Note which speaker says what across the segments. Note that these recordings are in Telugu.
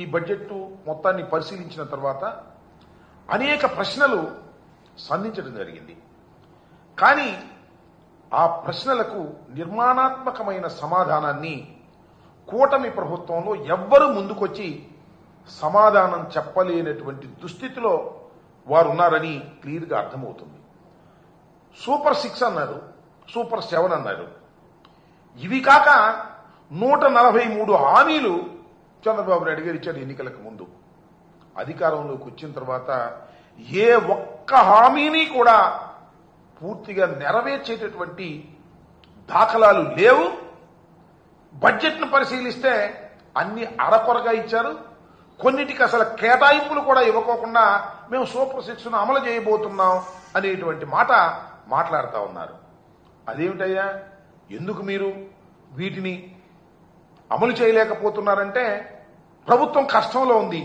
Speaker 1: ఈ బడ్జెట్ మొత్తాన్ని పరిశీలించిన తర్వాత అనేక ప్రశ్నలు సంధించడం జరిగింది. కానీ ఆ ప్రశ్నలకు నిర్మాణాత్మకమైన సమాధానాన్ని కూటమి ప్రభుత్వంలో ఎవ్వరూ ముందుకొచ్చి సమాధానం చెప్పలేనటువంటి దుస్థితిలో వారు ఉన్నారని క్లియర్గా అర్థమవుతుంది. సూపర్ 6 అన్నారు, సూపర్ 7 అన్నారు. ఇవి కాక 143 హామీలు చంద్రబాబు నాయుడు గారు ఇచ్చారు ఎన్నికలకు ముందు. అధికారంలోకి వచ్చిన తర్వాత ఏ ఒక్క హామీని కూడా పూర్తిగా నెరవేర్చేటటువంటి దాఖలాలు లేవు. బడ్జెట్ను పరిశీలిస్తే అన్ని అరకొరగా ఇచ్చారు. కొన్నిటికి అసలు కేటాయింపులు కూడా ఇవ్వకోకుండా మేము సూపర్ 6ను అమలు చేయబోతున్నాం అనేటువంటి మాట మాట్లాడుతూ ఉన్నారు. అదేమిటయ్యా, ఎందుకు మీరు వీటిని అమలు చేయలేకపోతున్నారంటే ప్రభుత్వం కష్టంలో ఉంది,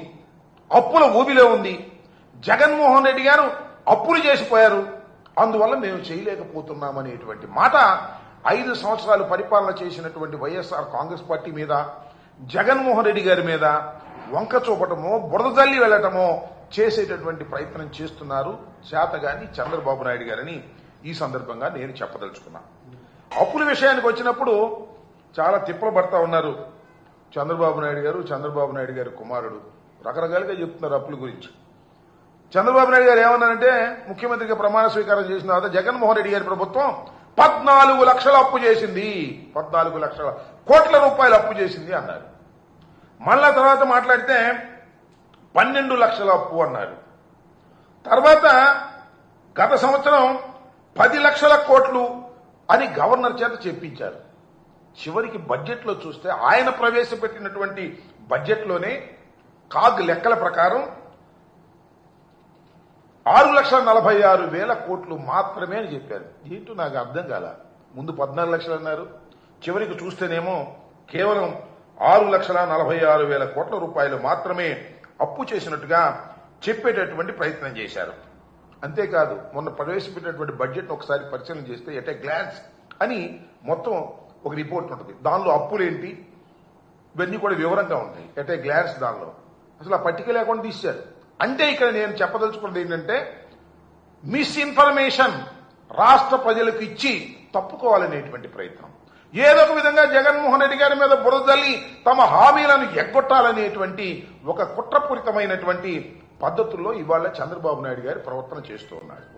Speaker 1: అప్పుల ఊబిలో ఉంది. జగన్మోహన్ రెడ్డి గారు అప్పులు చేసిపోయారు, అందువల్ల మేము చేయలేకపోతున్నామనేటువంటి మాట 5 సంవత్సరాలు పరిపాలన చేసినటువంటి వైఎస్ఆర్ కాంగ్రెస్ పార్టీ మీద, జగన్మోహన్ రెడ్డి గారి మీద వంక చూపటమో బురద జల్లి వెళ్లటమో చేసేటటువంటి ప్రయత్నం చేస్తున్నారు చేతగాని చంద్రబాబు నాయుడు గారని ఈ సందర్భంగా నేను చెప్పదలుచుకున్నా. అప్పుల విషయానికి వచ్చినప్పుడు చాలా తిప్పలు పడతా ఉన్నారు చంద్రబాబు నాయుడు గారు, చంద్రబాబు నాయుడు గారి కుమారుడు రకరకాలుగా చెప్తున్నారు అప్పుల గురించి. చంద్రబాబు నాయుడు గారు ఏమన్నారంటే, ముఖ్యమంత్రిగా ప్రమాణ స్వీకారం చేసిన తర్వాత జగన్మోహన్ రెడ్డి గారి ప్రభుత్వం 14 లక్షల అప్పు చేసింది, 14 లక్షల కోట్ల రూపాయలు అప్పు చేసింది అన్నారు. మళ్ళా తర్వాత మాట్లాడితే 12 లక్షల అప్పు అన్నారు. తర్వాత గత సంవత్సరం 10 లక్షల కోట్లు అని గవర్నర్ చేత చెప్పించారు. చివరికి బడ్జెట్లో చూస్తే ఆయన ప్రవేశపెట్టినటువంటి బడ్జెట్లోనే కాగ్ లెక్కల ప్రకారం 6,46,000 కోట్లు మాత్రమే అని చెప్పారు. ఏంటో నాకు అర్థం కాల. ముందు 14 లక్షలు అన్నారు, చివరికి చూస్తేనేమో కేవలం 6,46,000 కోట్ల రూపాయలు మాత్రమే అప్పు చేసినట్టుగా చెప్పేటటువంటి ప్రయత్నం చేశారు. అంతేకాదు, మొన్న ప్రవేశపెట్టినటువంటి బడ్జెట్ ఒకసారి పరిశీలన చేస్తే ఎట్ ఏ గ్లాన్స్ అని మొత్తం ఒక రిపోర్ట్ ఉంటుంది. దానిలో అప్పులేంటి ఇవన్నీ కూడా వివరంగా ఉంటాయి. ఎట్ ఏ గ్లాన్స్ దానిలో అసలు ఆ పట్టిక లేకుండా తీశారు. అంటే ఇక్కడ నేను చెప్పదలుచుకున్నది ఏంటంటే, మిస్ఇన్ఫర్మేషన్ రాష్ట్ర ప్రజలకు ఇచ్చి తప్పుకోవాలనేటువంటి ప్రయత్నం. ఏదో ఒక విధంగా జగన్మోహన్ రెడ్డి గారి మీద బురదల్లి తమ హామీలను ఎగ్గొట్టాలనేటువంటి ఒక కుట్రపూరితమైనటువంటి పద్ధతుల్లో ఇవాళ చంద్రబాబు నాయుడు గారి ప్రవర్తన చేస్తూ ఉన్నారు.